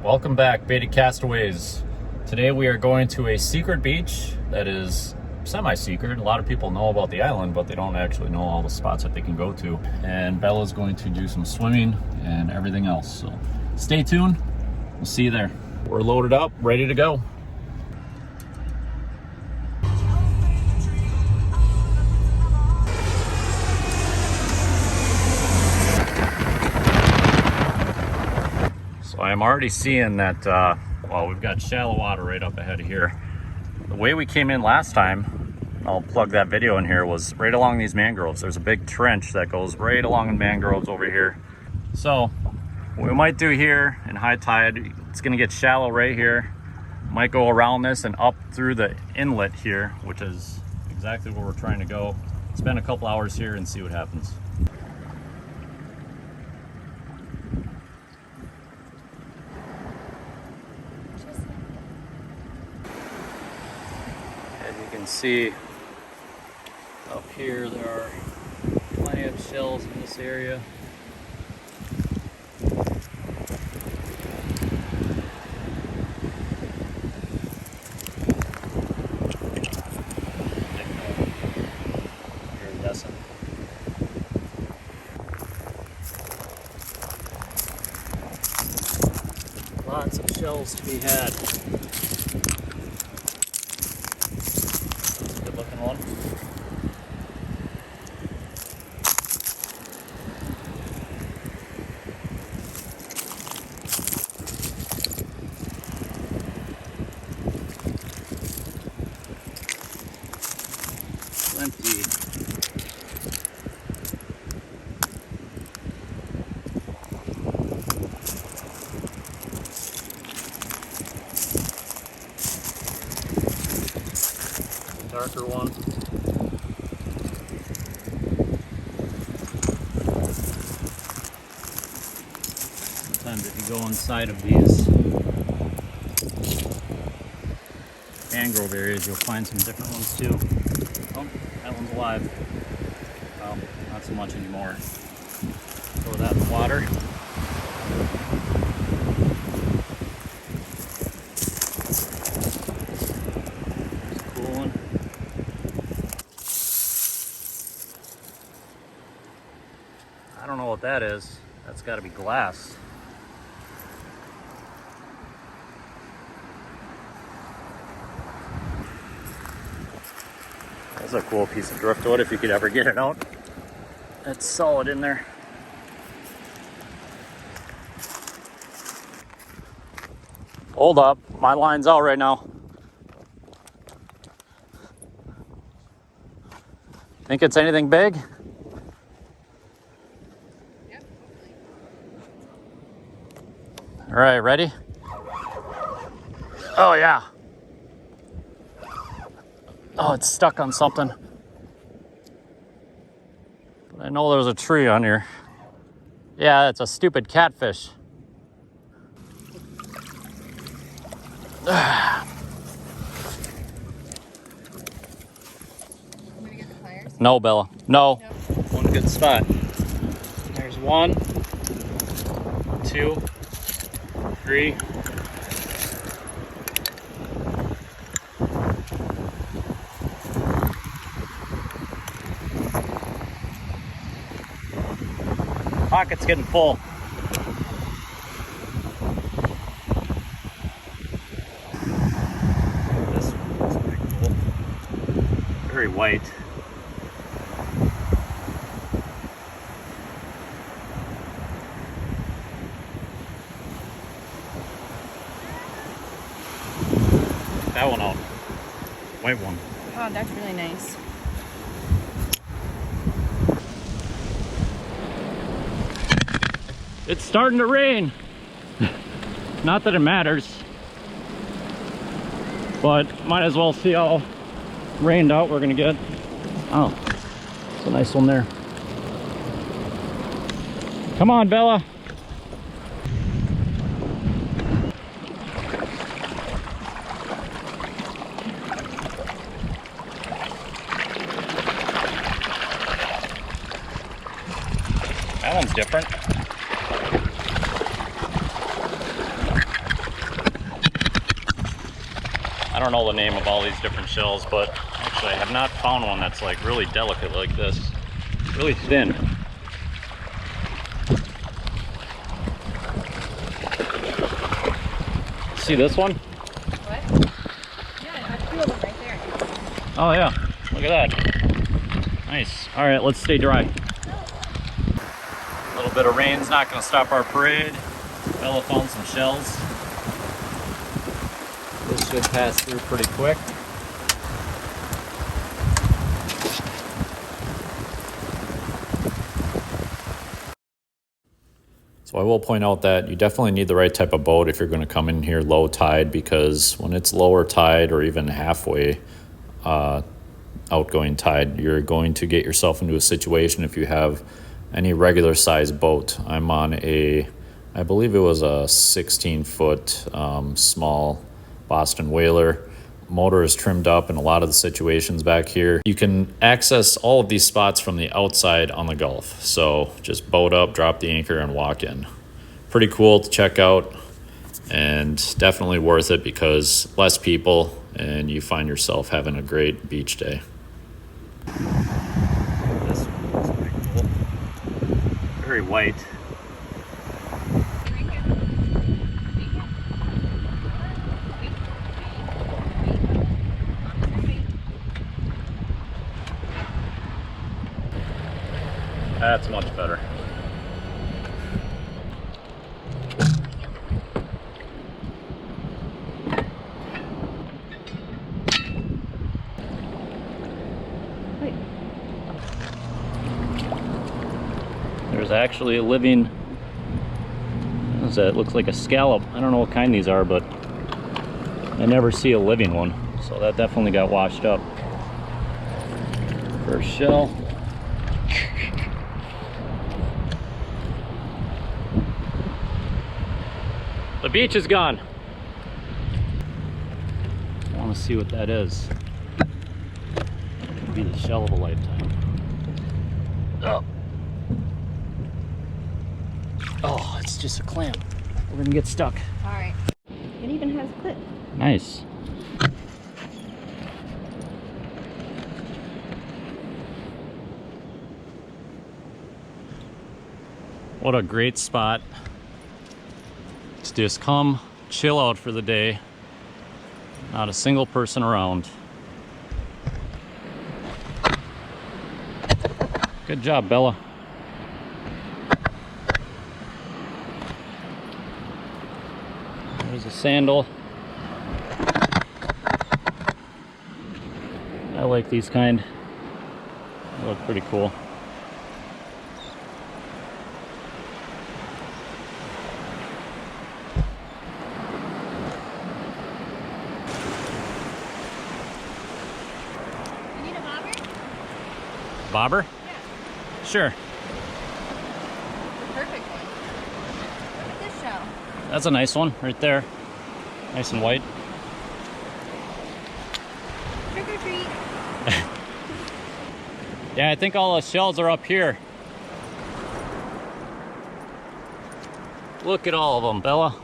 Welcome back, baited castaways. Today we are going to a secret beach that is semi-secret. A lot of people know about the island, but they don't actually know all the spots that they can go to. And Bella's going to do some swimming and everything else. So stay tuned. We'll see you there. We're loaded up, ready to go. So I'm already seeing that, well, we've got shallow water right up ahead of here. The way we came in last time, I'll plug that video in here, was right along these mangroves. There's a big trench that goes right along the mangroves over here. So what we might do here in high tide, it's gonna get shallow right here. Might go around this and up through the inlet here, which is exactly where we're trying to go. Spend a couple hours here and see what happens. See up here there are plenty of shells in this area. Iridescent. Lots of shells to be had. Looking one. Plenty. Darker one. Sometimes if you go inside of these mangrove areas, you'll find some different ones too. Oh, that one's alive. Well, not so much anymore. Throw that in the water. I don't know what that is. That's got to be glass. That's a cool piece of driftwood if you could ever get it out. It's solid in there. Hold up, my line's out right now. Think it's anything big? All right, ready? Oh yeah. Oh, it's stuck on something. I know there's a tree on here. Yeah, it's a stupid catfish. I'm gonna get the pliers. No, Bella. No. One good spot. There's 1, 2, 3. Pocket's getting full. This one's pretty cool. Very white. That one out. White one. Oh, that's really nice. It's starting to rain. Not that it matters, but might as well see how rained out we're gonna get. Oh, it's a nice one there. Come on, Bella. That one's different. I don't know the name of all these different shells, but actually I have not found one that's like really delicate like this. Really thin. See this one? What? Yeah, I have two of them right there. Oh yeah, look at that. Nice. All right, let's stay dry. A little bit of rain's not gonna stop our parade. Bella found some shells. This should pass through pretty quick. So I will point out that you definitely need the right type of boat if you're going to come in here low tide, because when it's lower tide or even halfway outgoing tide, you're going to get yourself into a situation if you have any regular size boat. I'm on I believe it was a 16-foot small Boston whaler. Motor is trimmed up in a lot of the situations back here. You can access all of these spots from the outside on the Gulf. So just boat up, drop the anchor, and walk in. Pretty cool to check out, and definitely worth it because less people and you find yourself having a great beach day. This one's pretty cool. Very white. That's much better. There's actually a living, what is that? It looks like a scallop. I don't know what kind these are, but I never see a living one. So that definitely got washed up. First shell. The beach is gone. I want to see what that is. It could be the shell of a lifetime. Oh. Oh, it's just a clam. We're gonna get stuck. All right. It even has a clip. Nice. What a great spot to just come chill out for the day. Not a single person around. Good job, Bella. There's a sandal. I like these kind. They look pretty cool. You need a bobber? Bobber? Yeah. Sure. Perfect one. Look at this shell. That's a nice one right there. Nice and white. Trick or treat. Yeah, I think all the shells are up here. Look at all of them, Bella.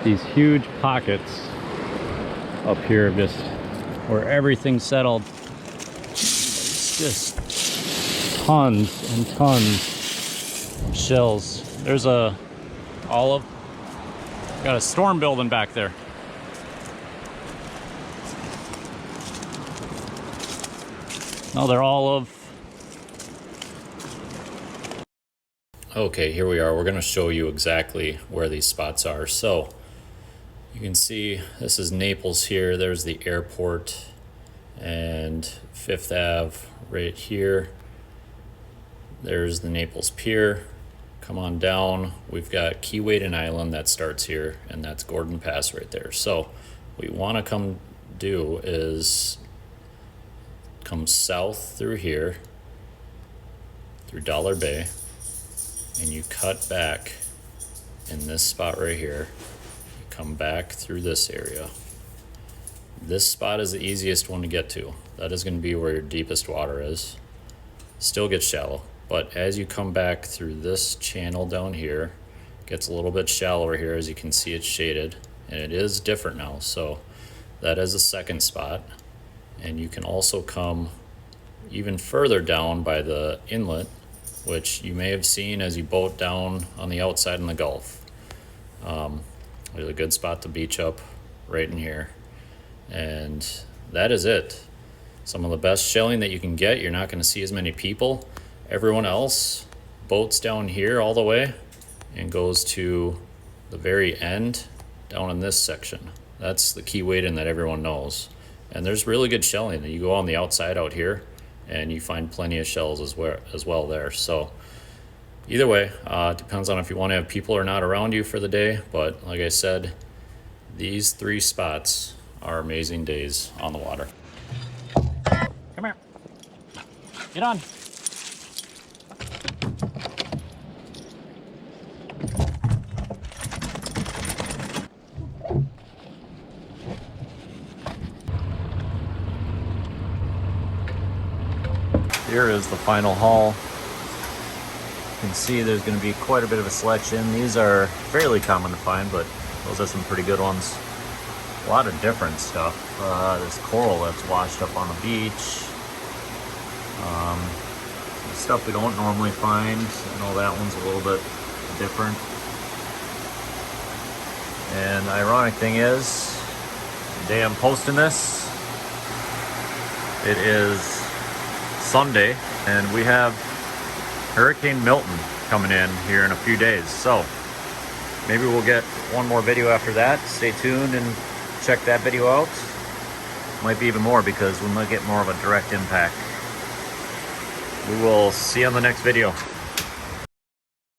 These huge pockets up here, just where everything's settled. It's just tons and tons of shells. There's a olive. Got a storm building back there. Another olive. Okay, here we are. We're going to show you exactly where these spots are. So you can see this is Naples here. There's the airport and Fifth Ave right here. There's the Naples Pier. Come on down. We've got Keewaydin Island that starts here, and that's Gordon Pass right there. So what we want to come do is come south through here, through Dollar Bay, and you cut back in this spot right here. You come back through this area. This spot is the easiest one to get to. That is going to be where your deepest water is. Still gets shallow, But as you come back through this channel down here, it gets a little bit shallower here. As you can see, it's shaded, and it is different now. So that is the second spot. And you can also come even further down by the inlet, which you may have seen as you boat down on the outside in the Gulf. There's a good spot to beach up right in here. And that is it. Some of the best shelling that you can get. You're not going to see as many people. Everyone else boats down here all the way and goes to the very end down in this section. That's the key weight in that everyone knows. And there's really good shelling. You go on the outside out here and you find plenty of shells as well there. So either way, it depends on if you want to have people or not around you for the day. But like I said, these 3 spots are amazing days on the water. Come here. Get on. Here is the final haul. You can see there's going to be quite a bit of a selection. These are fairly common to find, but those are some pretty good ones. A lot of different stuff. This coral that's washed up on the beach. Stuff we don't normally find. I know that one's a little bit different. And the ironic thing is, the day I'm posting this, it is Sunday, and we have Hurricane Milton coming in here in a few days. So maybe we'll get one more video after that. Stay tuned and check that video out. Might be even more, because we might get more of a direct impact. We will see you on the next video.